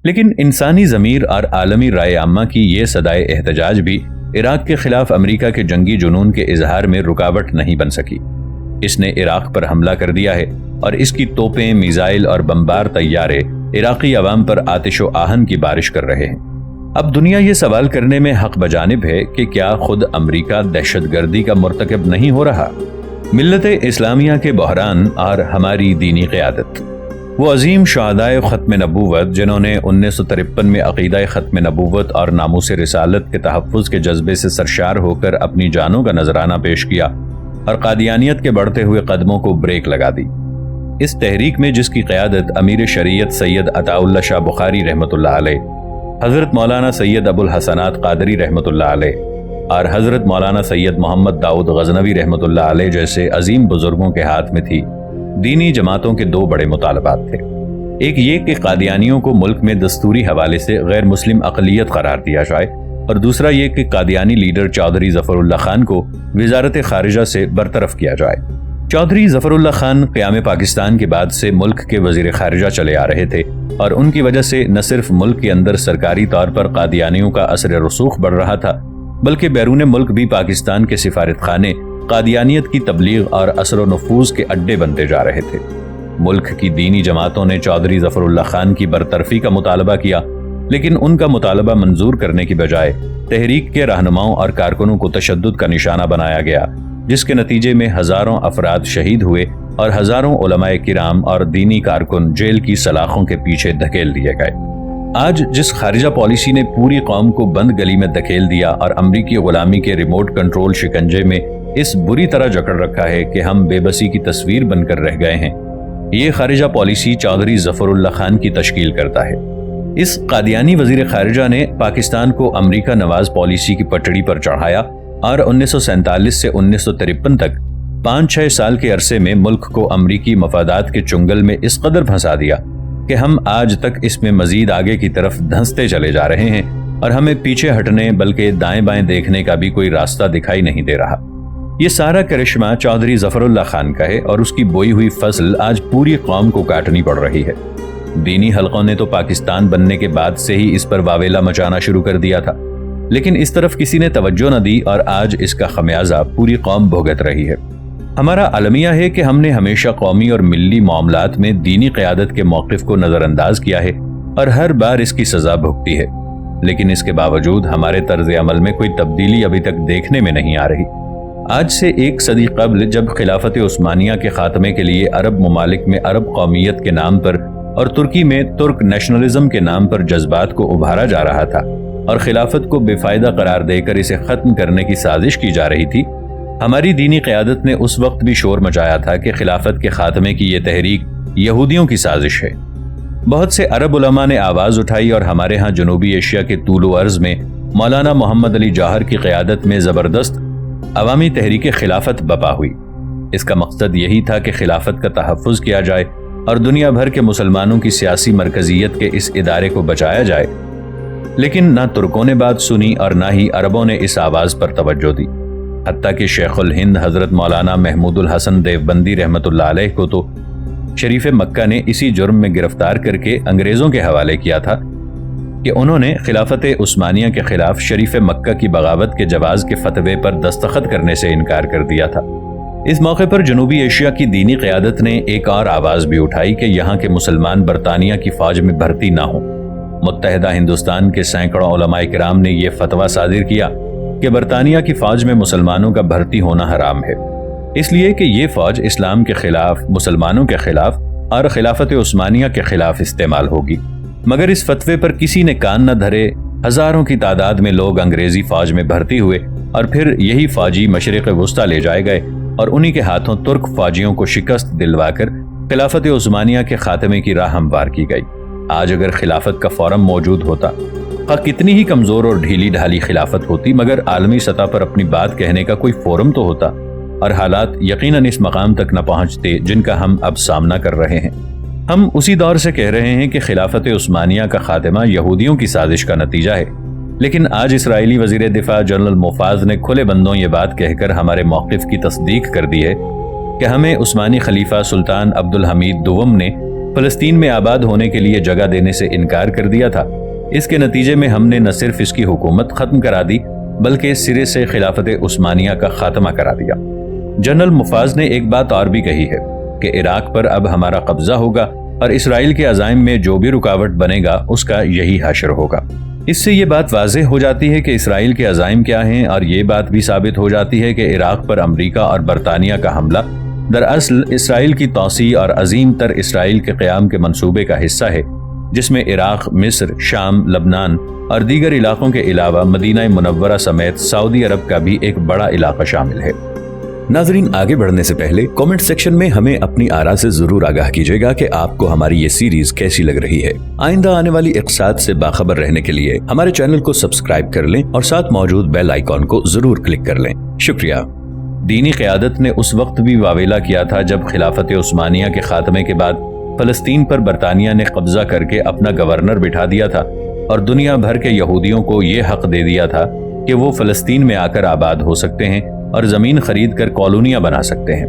لیکن انسانی ضمیر اور عالمی رائے عامہ کی یہ صدائے احتجاج بھی عراق کے خلاف امریکہ کے جنگی جنون کے اظہار میں رکاوٹ نہیں بن سکی۔ اس نے عراق پر حملہ کر دیا ہے اور اس کی توپیں، میزائل اور بمبار طیارے عراقی عوام پر آتش و آہن کی بارش کر رہے ہیں۔ اب دنیا یہ سوال کرنے میں حق بجانب ہے کہ کیا خود امریکہ دہشت گردی کا مرتکب نہیں ہو رہا؟ ملت اسلامیہ کے بحران اور ہماری دینی قیادت۔ وہ عظیم شہدائے ختم نبوت جنہوں نے 1953 میں عقیدہ ختم نبوت اور ناموس رسالت کے تحفظ کے جذبے سے سرشار ہو کر اپنی جانوں کا نذرانہ پیش کیا اور قادیانیت کے بڑھتے ہوئے قدموں کو بریک لگا دی۔ اس تحریک میں جس کی قیادت امیر شریعت سید عطا اللہ شاہ بخاری رحمۃ اللہ علیہ، حضرت مولانا سید ابو الحسنات قادری رحمۃ اللہ علیہ اور حضرت مولانا سید محمد داؤد غزنوی رحمۃ اللہ علیہ جیسے عظیم بزرگوں کے ہاتھ میں تھی، دینی جماعتوں کے دو بڑے مطالبات تھے۔ ایک یہ کہ قادیانیوں کو ملک میں دستوری حوالے سے غیر مسلم اقلیت قرار دیا جائے، اور دوسرا یہ کہ قادیانی لیڈر چودھری ظفر اللہ خان کو وزارت خارجہ سے برطرف کیا جائے۔ چودھری ظفر اللہ خان قیام پاکستان کے بعد سے ملک کے وزیر خارجہ چلے آ رہے تھے، اور ان کی وجہ سے نہ صرف ملک کے اندر سرکاری طور پر قادیانیوں کا اثر رسوخ بڑھ رہا تھا، بلکہ بیرون ملک بھی پاکستان کے سفارت خانے قادیانیت کی تبلیغ اور اثر و نفوذ کے اڈے بنتے جا رہے تھے۔ ملک کی دینی جماعتوں نے چودھری ظفر اللہ خان کی برطرفی کا مطالبہ کیا، لیکن ان کا مطالبہ منظور کرنے کی بجائے تحریک کے رہنماؤں اور کارکنوں کو تشدد کا نشانہ بنایا گیا، جس کے نتیجے میں ہزاروں افراد شہید ہوئے اور ہزاروں علماء کرام اور دینی کارکن جیل کی سلاخوں کے پیچھے دھکیل دیے گئے۔ آج جس خارجہ پالیسی نے پوری قوم کو بند گلی میں دھکیل دیا اور امریکی غلامی کے ریموٹ کنٹرول شکنجے میں اس بری طرح جکڑ رکھا ہے کہ ہم بے بسی کی تصویر بن کر رہ گئے ہیں، یہ خارجہ پالیسی چودھری ظفر اللہ خان کی تشکیل کرتا ہے۔ اس قادیانی وزیر خارجہ نے پاکستان کو امریکہ نواز پالیسی کی پٹڑی پر چڑھایا اور 1947 سے 1953 تک 5-6 سال کے عرصے میں ملک کو امریکی مفادات کے چنگل میں اس قدر پھنسا دیا کہ ہم آج تک اس میں مزید آگے کی طرف دھنستے چلے جا رہے ہیں، اور ہمیں پیچھے ہٹنے بلکہ دائیں بائیں دیکھنے کا بھی کوئی راستہ دکھائی نہیں دے رہا۔ یہ سارا کرشمہ چودھری ظفر اللہ خان کا ہے، اور اس کی بوئی ہوئی فصل آج پوری قوم کو کاٹنی پڑ رہی ہے۔ دینی حلقوں نے تو پاکستان بننے کے بعد سے ہی اس پر واویلا مچانا شروع کر دیا تھا، لیکن اس طرف کسی نے توجہ نہ دی، اور آج اس کا خمیازہ پوری قوم بھوگت رہی ہے۔ ہمارا المیہ ہے کہ ہم نے ہمیشہ قومی اور ملی معاملات میں دینی قیادت کے موقف کو نظر انداز کیا ہے اور ہر بار اس کی سزا بھگتی ہے، لیکن اس کے باوجود ہمارے طرز عمل میں کوئی تبدیلی ابھی تک دیکھنے میں نہیں آ رہی۔ آج سے 1 صدی قبل جب خلافت عثمانیہ کے خاتمے کے لیے عرب ممالک میں عرب قومیت کے نام پر اور ترکی میں ترک نیشنلزم کے نام پر جذبات کو ابھارا جا رہا تھا اور خلافت کو بے فائدہ قرار دے کر اسے ختم کرنے کی سازش کی جا رہی تھی، ہماری دینی قیادت نے اس وقت بھی شور مچایا تھا کہ خلافت کے خاتمے کی یہ تحریک یہودیوں کی سازش ہے۔ بہت سے عرب علماء نے آواز اٹھائی اور ہمارے ہاں جنوبی ایشیا کے طول و عرض میں مولانا محمد علی جوہر کی قیادت میں زبردست عوامی تحریک خلافت بپا ہوئی۔ اس کا مقصد یہی تھا کہ خلافت کا تحفظ کیا جائے اور دنیا بھر کے مسلمانوں کی سیاسی مرکزیت کے اس ادارے کو بچایا جائے، لیکن نہ ترکوں نے بات سنی اور نہ ہی عربوں نے اس آواز پر توجہ دی۔ حتیٰ کہ شیخ الہند حضرت مولانا محمود الحسن دیوبندی رحمۃ اللہ علیہ کو تو شریف مکہ نے اسی جرم میں گرفتار کر کے انگریزوں کے حوالے کیا تھا کہ انہوں نے خلافت عثمانیہ کے خلاف شریف مکہ کی بغاوت کے جواز کے فتوے پر دستخط کرنے سے انکار کر دیا تھا۔ اس موقع پر جنوبی ایشیا کی دینی قیادت نے ایک اور آواز بھی اٹھائی کہ یہاں کے مسلمان برطانیہ کی فوج میں بھرتی نہ ہوں۔ متحدہ ہندوستان کے سینکڑوں علماء کرام نے یہ فتویٰ صادر کیا کہ برطانیہ کی فوج میں مسلمانوں کا بھرتی ہونا حرام ہے، اس لیے کہ یہ فوج اسلام کے خلاف، مسلمانوں کے خلاف اور خلافت عثمانیہ کے خلاف استعمال ہوگی۔ مگر اس فتوے پر کسی نے کان نہ دھرے۔ ہزاروں کی تعداد میں لوگ انگریزی فوج میں بھرتی ہوئے اور پھر یہی فوجی مشرق وسطیٰ لے جائے گئے اور انہی کے ہاتھوں ترک فوجیوں کو شکست دلوا کر خلافت عثمانیہ کے خاتمے کی راہ ہموار کی گئی۔ آج اگر خلافت کا فورم موجود ہوتا، خواہ کتنی ہی کمزور اور ڈھیلی ڈھالی خلافت ہوتی، مگر عالمی سطح پر اپنی بات کہنے کا کوئی فورم تو ہوتا، اور حالات یقیناً اس مقام تک نہ پہنچتے جن کا ہم اب سامنا کر رہے ہیں۔ ہم اسی دور سے کہہ رہے ہیں کہ خلافت عثمانیہ کا خاتمہ یہودیوں کی سازش کا نتیجہ ہے، لیکن آج اسرائیلی وزیر دفاع جنرل موفاز نے کھلے بندوں یہ بات کہہ کر ہمارے موقف کی تصدیق کر دی ہے کہ ہمیں عثمانی خلیفہ سلطان عبد الحمید دوم نے فلسطین میں آباد ہونے کے لیے جگہ دینے سے انکار کر دیا تھا۔ اس کے نتیجے میں ہم نے نہ صرف اس کی حکومت ختم کرا دی بلکہ سرے سے خلافت عثمانیہ کا خاتمہ کرا دیا۔ جنرل مفاز نے ایک بات اور بھی کہی ہے کہ عراق پر اب ہمارا قبضہ ہوگا اور اسرائیل کے عزائم میں جو بھی رکاوٹ بنے گا اس کا یہی حشر ہوگا۔ اس سے یہ بات واضح ہو جاتی ہے کہ اسرائیل کے عزائم کیا ہیں، اور یہ بات بھی ثابت ہو جاتی ہے کہ عراق پر امریکہ اور برطانیہ کا حملہ دراصل اسرائیل کی توسیع اور عظیم تر اسرائیل کے قیام کے منصوبے کا حصہ ہے، جس میں عراق، مصر، شام، لبنان اور دیگر علاقوں کے علاوہ مدینہ منورہ سمیت سعودی عرب کا بھی ایک بڑا علاقہ شامل ہے۔ ناظرین، آگے بڑھنے سے پہلے کامنٹ سیکشن میں ہمیں اپنی آراء سے ضرور آگاہ کیجیے گا کہ آپ کو ہماری یہ سیریز کیسی لگ رہی ہے۔ آئندہ آنے والی اقساط سے باخبر رہنے کے لیے ہمارے چینل کو سبسکرائب کر لیں اور ساتھ موجود بیل آئیکن کو ضرور کلک کر لیں۔ شکریہ۔ دینی قیادت نے اس وقت بھی واویلا کیا تھا جب خلافت عثمانیہ کے خاتمے کے بعد فلسطین پر برطانیہ نے قبضہ کر کے اپنا گورنر بٹھا دیا تھا اور دنیا بھر کے یہودیوں کو یہ حق دے دیا تھا کہ وہ فلسطین میں آ کر آباد ہو سکتے ہیں اور زمین خرید کر کالونیاں بنا سکتے ہیں۔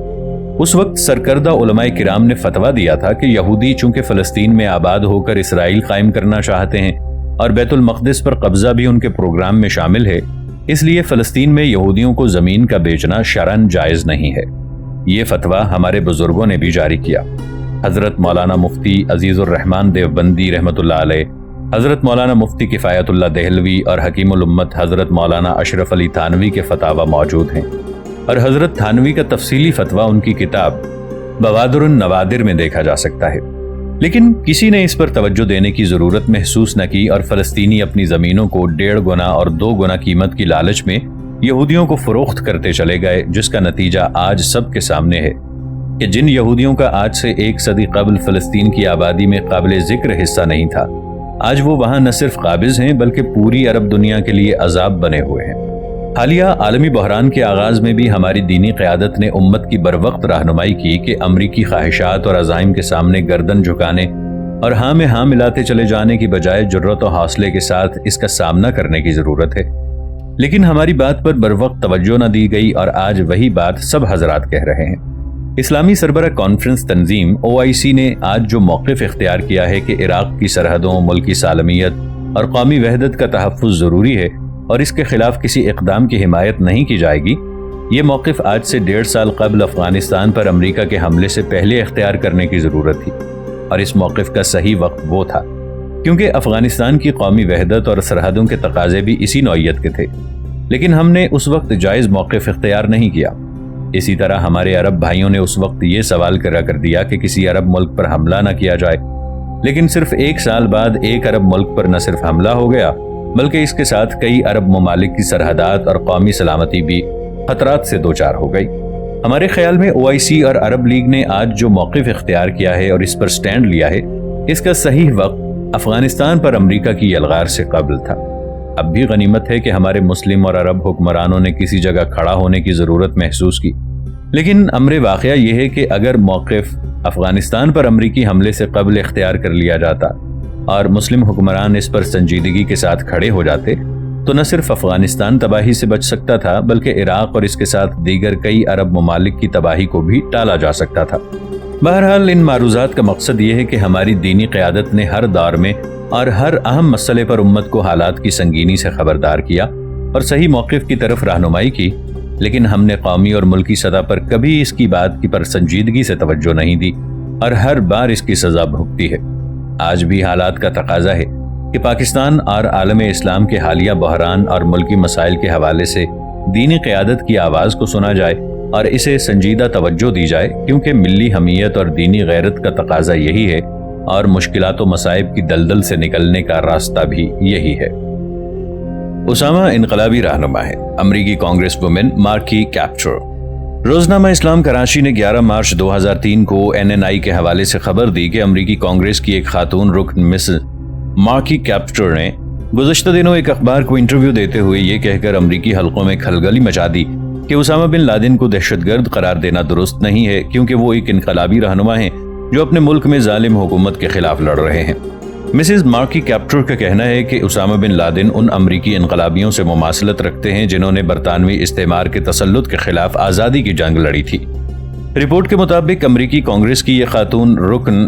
اس وقت سرکردہ علماء کرام نے فتویٰ دیا تھا کہ یہودی چونکہ فلسطین میں آباد ہو کر اسرائیل قائم کرنا چاہتے ہیں اور بیت المقدس پر قبضہ بھی ان کے پروگرام میں شامل ہے، اس لیے فلسطین میں یہودیوں کو زمین کا بیچنا شرعاً جائز نہیں ہے۔ یہ فتویٰ ہمارے بزرگوں نے بھی جاری کیا۔ حضرت مولانا مفتی عزیز الرحمن دیوبندی رحمۃ اللہ علیہ، حضرت مولانا مفتی کفایت اللہ دہلوی اور حکیم الامت حضرت مولانا اشرف علی تھانوی کے فتاوی موجود ہیں، اور حضرت تھانوی کا تفصیلی فتویٰ ان کی کتاب بوادر النوادر میں دیکھا جا سکتا ہے۔ لیکن کسی نے اس پر توجہ دینے کی ضرورت محسوس نہ کی اور فلسطینی اپنی زمینوں کو 1.5 گنا اور 2 گنا قیمت کی لالچ میں یہودیوں کو فروخت کرتے چلے گئے، جس کا نتیجہ آج سب کے سامنے ہے کہ جن یہودیوں کا آج سے 1 صدی قبل فلسطین کی آبادی میں قابل ذکر حصہ نہیں تھا، آج وہ وہاں نہ صرف قابض ہیں بلکہ پوری عرب دنیا کے لیے عذاب بنے ہوئے ہیں۔ حالیہ عالمی بحران کے آغاز میں بھی ہماری دینی قیادت نے امت کی بروقت رہنمائی کی کہ امریکی خواہشات اور عزائم کے سامنے گردن جھکانے اور ہاں میں ہاں ملاتے چلے جانے کی بجائے جرأت و حوصلے کے ساتھ اس کا سامنا کرنے کی ضرورت ہے۔ لیکن ہماری بات پر بروقت توجہ نہ دی گئی اور آج وہی بات سب حضرات کہہ رہے ہیں۔ اسلامی سربراہ کانفرنس تنظیم OIC نے آج جو موقف اختیار کیا ہے کہ عراق کی سرحدوں، ملکی سالمیت اور قومی وحدت کا تحفظ ضروری ہے اور اس کے خلاف کسی اقدام کی حمایت نہیں کی جائے گی، یہ موقف آج سے 1.5 سال قبل افغانستان پر امریکہ کے حملے سے پہلے اختیار کرنے کی ضرورت تھی، اور اس موقف کا صحیح وقت وہ تھا کیونکہ افغانستان کی قومی وحدت اور سرحدوں کے تقاضے بھی اسی نوعیت کے تھے، لیکن ہم نے اس وقت جائز موقف اختیار نہیں کیا۔ اسی طرح ہمارے عرب بھائیوں نے اس وقت یہ سوال کر دیا کہ کسی عرب ملک پر حملہ نہ کیا جائے، لیکن صرف 1 سال بعد ایک عرب ملک پر نہ صرف حملہ ہو گیا بلکہ اس کے ساتھ کئی عرب ممالک کی سرحدات اور قومی سلامتی بھی خطرات سے دوچار ہو گئی۔ ہمارے خیال میں OIC اور عرب لیگ نے آج جو موقف اختیار کیا ہے اور اس پر سٹینڈ لیا ہے، اس کا صحیح وقت افغانستان پر امریکہ کی یلغار سے قبل تھا۔ اب بھی غنیمت ہے کہ ہمارے مسلم اور عرب حکمرانوں نے کسی جگہ کھڑا ہونے کی ضرورت محسوس کی، لیکن امر واقعہ یہ ہے کہ اگر موقف افغانستان پر امریکی حملے سے قبل اختیار کر لیا جاتا اور مسلم حکمران اس پر سنجیدگی کے ساتھ کھڑے ہو جاتے تو نہ صرف افغانستان تباہی سے بچ سکتا تھا بلکہ عراق اور اس کے ساتھ دیگر کئی عرب ممالک کی تباہی کو بھی ٹالا جا سکتا تھا۔ بہرحال ان معروضات کا مقصد یہ ہے کہ ہماری دینی قیادت نے ہر دور میں اور ہر اہم مسئلے پر امت کو حالات کی سنگینی سے خبردار کیا اور صحیح موقف کی طرف رہنمائی کی، لیکن ہم نے قومی اور ملکی سطح پر کبھی اس کی بات کی پر سنجیدگی سے توجہ نہیں دی اور ہر بار اس کی سزا بھگتی ہے۔ آج بھی حالات کا تقاضا ہے کہ پاکستان اور عالم اسلام کے حالیہ بحران اور ملکی مسائل کے حوالے سے دینی قیادت کی آواز کو سنا جائے اور اسے سنجیدہ توجہ دی جائے، کیونکہ ملی حمیت اور دینی غیرت کا تقاضا یہی ہے اور مشکلات و مصائب کی دلدل سے نکلنے کا راستہ بھی یہی ہے۔ اسامہ انقلابی رہنما ہے، امریکی کانگریس وومن مارکی کیپٹر۔ روزنامہ اسلام کراچی نے 11 مارچ 2003 کو NNI کے حوالے سے خبر دی کہ امریکی کانگریس کی ایک خاتون رکن مسز مارکی کیپٹر نے گزشتہ دنوں ایک اخبار کو انٹرویو دیتے ہوئے یہ کہہ کر امریکی حلقوں میں کھلبلی مچا دی کہ اسامہ بن لادن کو دہشت گرد قرار دینا درست نہیں ہے، کیونکہ وہ ایک انقلابی رہنما ہیں جو اپنے ملک میں ظالم حکومت کے خلاف لڑ رہے ہیں۔ مسز مارکی کیپٹر کا کہنا ہے کہ اسامہ بن لادن ان امریکی انقلابیوں سے مماثلت رکھتے ہیں جنہوں نے برطانوی استعمار کے تسلط کے خلاف آزادی کی جنگ لڑی تھی۔ رپورٹ کے مطابق امریکی کانگریس کی یہ خاتون رکن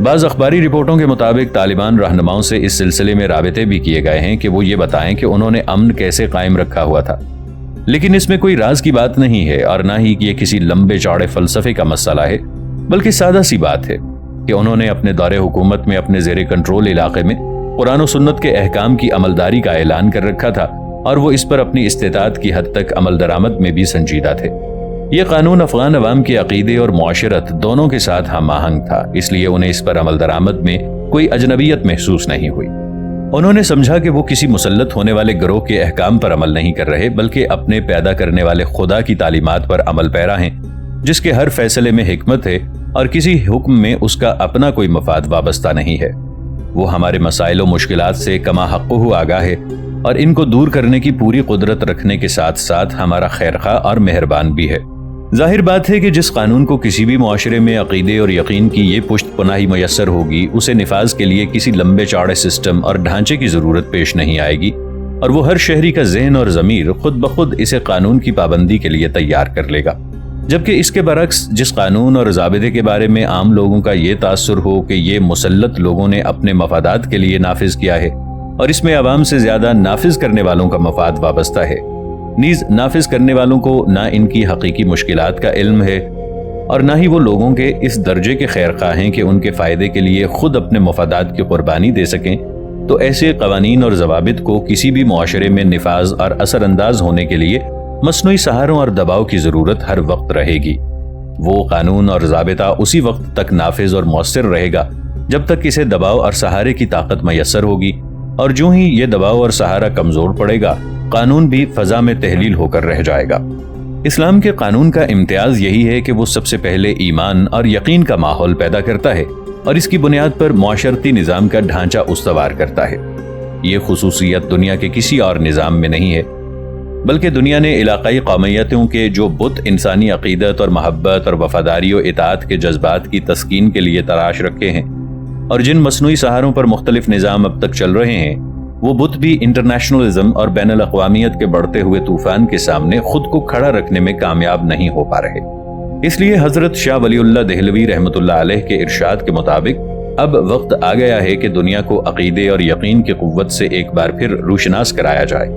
بعض اخباری رپورٹوں کے مطابق طالبان رہنماؤں سے اس سلسلے میں رابطے بھی کیے گئے ہیں کہ وہ یہ بتائیں کہ انہوں نے امن کیسے قائم رکھا ہوا تھا، لیکن اس میں کوئی راز کی بات نہیں ہے اور نہ ہی یہ کسی لمبے چوڑے فلسفے کا مسئلہ ہے، بلکہ سادہ سی بات ہے کہ انہوں نے اپنے دور حکومت میں اپنے زیر کنٹرول علاقے میں قرآن و سنت کے احکام کی عملداری کا اعلان کر رکھا تھا اور وہ اس پر اپنی استطاعت کی حد تک عمل درآمد میں بھی سنجیدہ تھے۔ یہ قانون افغان عوام کے عقیدے اور معاشرت دونوں کے ساتھ ہم آہنگ تھا، اس لیے انہیں اس پر عمل درآمد میں کوئی اجنبیت محسوس نہیں ہوئی۔ انہوں نے سمجھا کہ وہ کسی مسلط ہونے والے گروہ کے احکام پر عمل نہیں کر رہے، بلکہ اپنے پیدا کرنے والے خدا کی تعلیمات پر عمل پیرا ہیں، جس کے ہر فیصلے میں حکمت ہے اور کسی حکم میں اس کا اپنا کوئی مفاد وابستہ نہیں ہے۔ وہ ہمارے مسائل و مشکلات سے کما حقہ آگاہ ہے اور ان کو دور کرنے کی پوری قدرت رکھنے کے ساتھ ساتھ ہمارا خیرخواہ اور مہربان بھی ہے۔ ظاہر بات ہے کہ جس قانون کو کسی بھی معاشرے میں عقیدے اور یقین کی یہ پشت پناہی میسر ہوگی، اسے نفاذ کے لیے کسی لمبے چوڑے سسٹم اور ڈھانچے کی ضرورت پیش نہیں آئے گی، اور وہ ہر شہری کا ذہن اور ضمیر خود بخود اسے قانون کی پابندی کے لیے تیار کر لے گا۔ جبکہ اس کے برعکس جس قانون اور ضابطے کے بارے میں عام لوگوں کا یہ تاثر ہو کہ یہ مسلط لوگوں نے اپنے مفادات کے لیے نافذ کیا ہے اور اس میں عوام سے زیادہ نافذ کرنے والوں کا مفاد وابستہ ہے، نیز نافذ کرنے والوں کو نہ ان کی حقیقی مشکلات کا علم ہے اور نہ ہی وہ لوگوں کے اس درجے کے خیرخواہ ہیں کہ ان کے فائدے کے لیے خود اپنے مفادات کی قربانی دے سکیں، تو ایسے قوانین اور ضوابط کو کسی بھی معاشرے میں نفاذ اور اثر انداز ہونے کے لیے مصنوعی سہاروں اور دباؤ کی ضرورت ہر وقت رہے گی۔ وہ قانون اور ضابطہ اسی وقت تک نافذ اور مؤثر رہے گا جب تک اسے دباؤ اور سہارے کی طاقت میسر ہوگی، اور جو ہی یہ دباؤ اور سہارا کمزور پڑے گا، قانون بھی فضا میں تحلیل ہو کر رہ جائے گا۔ اسلام کے قانون کا امتیاز یہی ہے کہ وہ سب سے پہلے ایمان اور یقین کا ماحول پیدا کرتا ہے اور اس کی بنیاد پر معاشرتی نظام کا ڈھانچہ استوار کرتا ہے۔ یہ خصوصیت دنیا کے کسی اور نظام میں نہیں ہے، بلکہ دنیا نے علاقائی قومیتوں کے جو بت انسانی عقیدت اور محبت اور وفاداری و اطاعت کے جذبات کی تسکین کے لیے تراش رکھے ہیں، اور جن مصنوعی سہاروں پر مختلف نظام اب تک چل رہے ہیں، وہ بت بھی انٹرنیشنلزم اور بین الاقوامیت کے بڑھتے ہوئے طوفان کے سامنے خود کو کھڑا رکھنے میں کامیاب نہیں ہو پا رہے۔ اس لیے حضرت شاہ ولی اللہ دہلوی رحمۃ اللہ علیہ کے ارشاد کے مطابق اب وقت آ گیا ہے کہ دنیا کو عقیدے اور یقین کی قوت سے ایک بار پھر روشناس کرایا جائے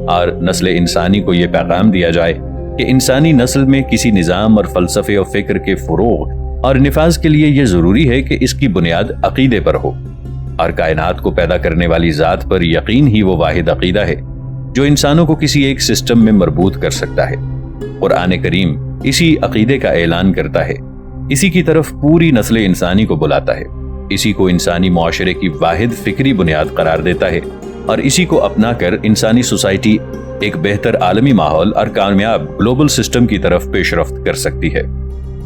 اور نسل انسانی کو یہ پیغام دیا جائے کہ انسانی نسل میں کسی نظام اور فلسفے و فکر کے فروغ اور نفاذ کے لیے یہ ضروری ہے کہ اس کی بنیاد عقیدے پر ہو، اور کائنات کو پیدا کرنے والی ذات پر یقین ہی وہ واحد عقیدہ ہے جو انسانوں کو کسی ایک سسٹم میں مربوط کر سکتا ہے۔ قرآن کریم اسی عقیدے کا اعلان کرتا ہے، اسی کی طرف پوری نسل انسانی کو بلاتا ہے، اسی کو انسانی معاشرے کی واحد فکری بنیاد قرار دیتا ہے، اور اسی کو اپنا کر انسانی سوسائٹی ایک بہتر عالمی ماحول اور کامیاب گلوبل سسٹم کی طرف پیش رفت کر سکتی ہے۔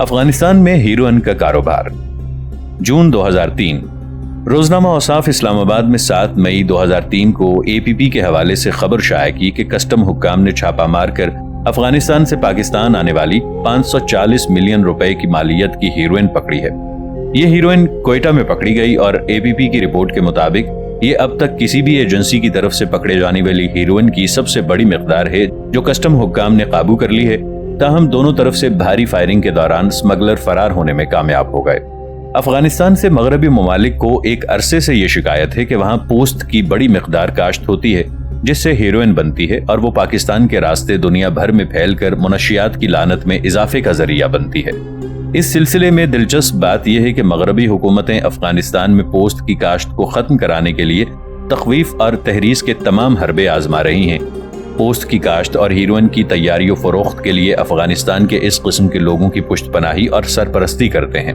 افغانستان میں ہیروئن کا کاروبار۔ جون 2003 روزنامہ اوصاف اسلام آباد میں 7 مئی 2003 کو اے پی پی کے حوالے سے خبر شائع کی کہ کسٹم حکام نے چھاپا مار کر افغانستان سے پاکستان آنے والی 540 ملین روپے کی مالیت کی ہیروئن پکڑی ہے۔ یہ ہیروئن کوئٹہ میں پکڑی گئی اور اے پی پی کی رپورٹ کے مطابق یہ اب تک کسی بھی ایجنسی کی طرف سے پکڑے جانے والی ہیروئن کی سب سے بڑی مقدار ہے جو کسٹم حکام نے قابو کر لی ہے، تاہم دونوں طرف سے بھاری فائرنگ کے دوران سمگلر فرار ہونے میں کامیاب ہو گئے۔ افغانستان سے مغربی ممالک کو ایک عرصے سے یہ شکایت ہے کہ وہاں پوست کی بڑی مقدار کاشت ہوتی ہے جس سے ہیروئن بنتی ہے، اور وہ پاکستان کے راستے دنیا بھر میں پھیل کر منشیات کی لعنت میں اضافے کا ذریعہ بنتی ہے۔ اس سلسلے میں دلچسپ بات یہ ہے کہ مغربی حکومتیں افغانستان میں پوست کی کاشت کو ختم کرانے کے لیے تخویف اور تحریض کے تمام حربے آزما رہی ہیں۔ پوست کی کاشت اور ہیروئن کی تیاری و فروخت کے لیے افغانستان کے اس قسم کے لوگوں کی پشت پناہی اور سرپرستی کرتے ہیں۔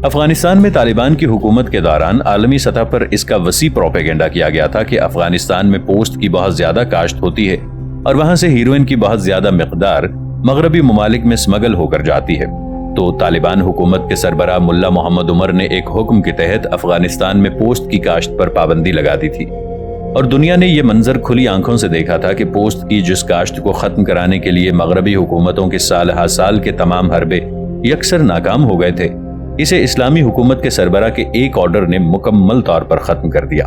افغانستان میں طالبان کی حکومت کے دوران عالمی سطح پر اس کا وسیع پروپیگنڈا کیا گیا تھا کہ افغانستان میں پوست کی بہت زیادہ کاشت ہوتی ہے اور وہاں سے ہیروئن کی بہت زیادہ مقدار مغربی ممالک میں سمگل ہو کر جاتی ہے۔ تو طالبان حکومت کے سربراہ ملا محمد عمر نے ایک حکم کے تحت افغانستان میں پوست کی کاشت پر پابندی لگا دی تھی، اور دنیا نے یہ منظر کھلی آنکھوں سے دیکھا تھا کہ پوست کی جس کاشت کو ختم کرانے کے لیے مغربی حکومتوں کے سال ہا سال کے تمام حربے یکسر ناکام ہو گئے تھے، اسے اسلامی حکومت کے سربراہ کے ایک آرڈر نے مکمل طور پر ختم کر دیا۔